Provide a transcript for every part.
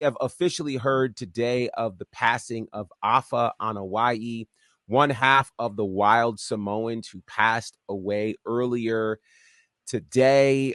have officially heard today of the passing of Afa Anoa'i, one half of the Wild Samoans who passed away earlier today.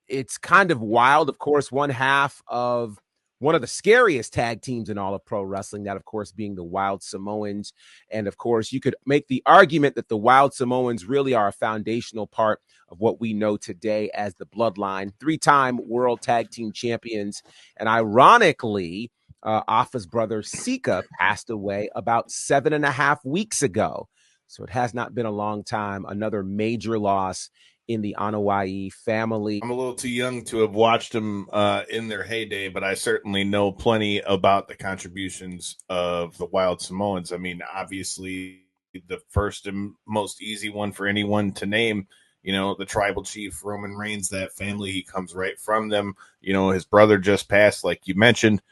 It's kind of wild. Of course, one half of one of the scariest tag teams in all of pro wrestling, that, of course, being the Wild Samoans. And, of course, you could make the argument that the Wild Samoans really are a foundational part of what we know today as the Bloodline, three-time World Tag Team Champions. And ironically, Afa's brother Sika passed away about 7.5 weeks ago. So it has not been a long time. Another major loss in the Anoa'i family. I'm a little too young to have watched them in their heyday, but I certainly know plenty about the contributions of the Wild Samoans. I mean, obviously, the first and most easy one for anyone to name, the tribal chief, Roman Reigns, that family, he comes right from them. His brother just passed, like you mentioned,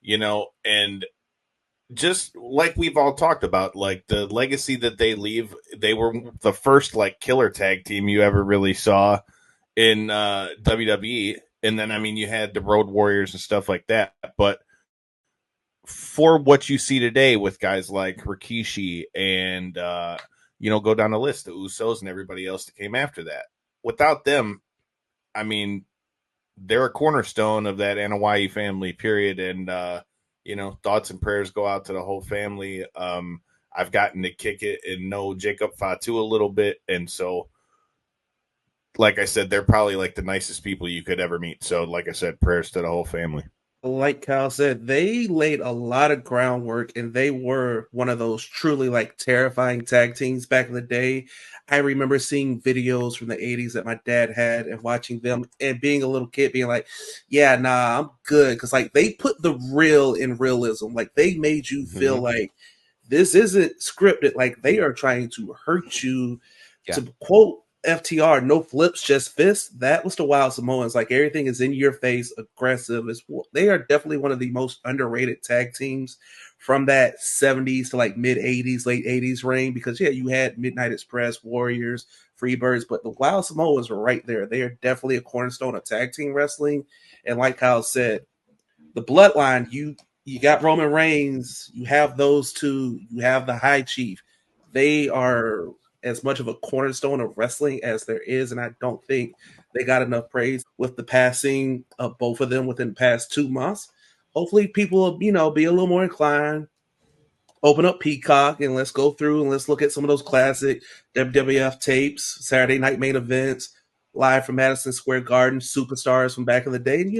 and just like we've all talked about, like the legacy that they leave, they were the first like killer tag team you ever really saw in WWE. And then, I mean, you had the Road Warriors and stuff like that. But for what you see today with guys like Rikishi and, go down the list, the Usos and everybody else that came after that, without them, I mean, they're a cornerstone of that Anoa'i family, period. And, thoughts and prayers go out to the whole family. I've gotten to kick it and know Jacob Fatu a little bit. And so, like I said, they're probably like the nicest people you could ever meet. So, like I said, prayers to the whole family. Like Kyle said, they laid a lot of groundwork and they were one of those truly like terrifying tag teams back in the day. I remember seeing videos from the 80s that my dad had and watching them and being a little kid being like, yeah, nah, I'm good. Because like they put the real in realism. Like they made you feel like this isn't scripted. Like they are trying to hurt you. Yeah. To quote FTR, no flips, just fists. That was the Wild Samoans. Like everything is in your face, aggressive. They are definitely one of the most underrated tag teams from that 70s to like mid 80s, late 80s reign. Because yeah, you had Midnight Express, Warriors, Freebirds, but the Wild Samoans were right there. They are definitely a cornerstone of tag team wrestling. And like Kyle said, the Bloodline, you got Roman Reigns, you have those two, you have the High Chief. They are as much of a cornerstone of wrestling as there is, and I don't think they got enough praise with the passing of both of them within the past 2 months. Hopefully people will, be a little more inclined, open up Peacock, and let's go through and let's look at some of those classic WWF tapes, Saturday night main events, live from Madison Square Garden, superstars from back in the day, and,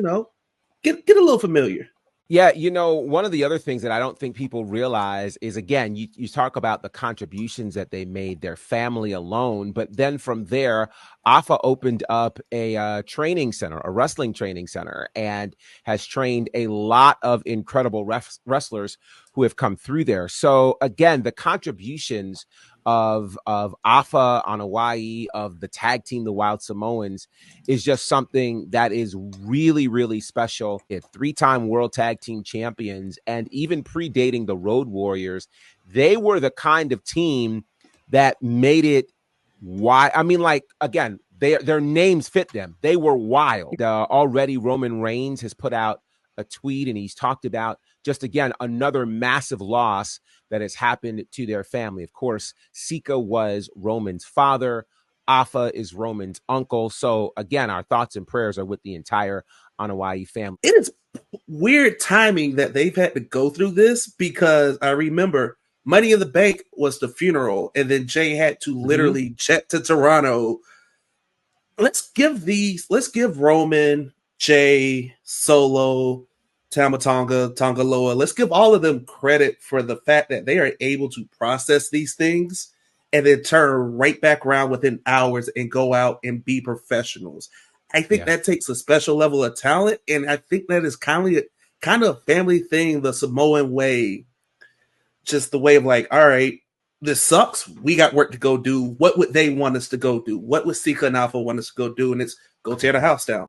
get a little familiar. Yeah, one of the other things that I don't think people realize is, again, you talk about the contributions that they made, their family alone, but then from there, Afa opened up a training center, a wrestling training center, and has trained a lot of incredible wrestlers who have come through there. So again, the contributions of Afa Anoa'i, of the tag team, the Wild Samoans, is just something that is really, really special. It's three-time World Tag Team Champions, and even predating the Road Warriors, they were the kind of team that made it why. I mean, like, again, their names fit them. They were wild. Already Roman Reigns has put out a tweet and he's talked about just, again, another massive loss that has happened to their family. Of course, Sika was Roman's father. Afa is Roman's uncle. So again, our thoughts and prayers are with the entire Anoa'i family. It is weird timing that they've had to go through this, because I remember Money in the Bank was the funeral, and then Jay had to literally jet to Toronto. Let's give Roman, Jay, Solo, Tamatonga, Tongaloa, let's give all of them credit for the fact that they are able to process these things and then turn right back around within hours and go out and be professionals. I think that takes a special level of talent, and I think that is kind of a family thing, the Samoan way. Just the way of like, all right, this sucks. We got work to go do. What would they want us to go do? What would Sika and Alpha want us to go do? And it's go tear the house down.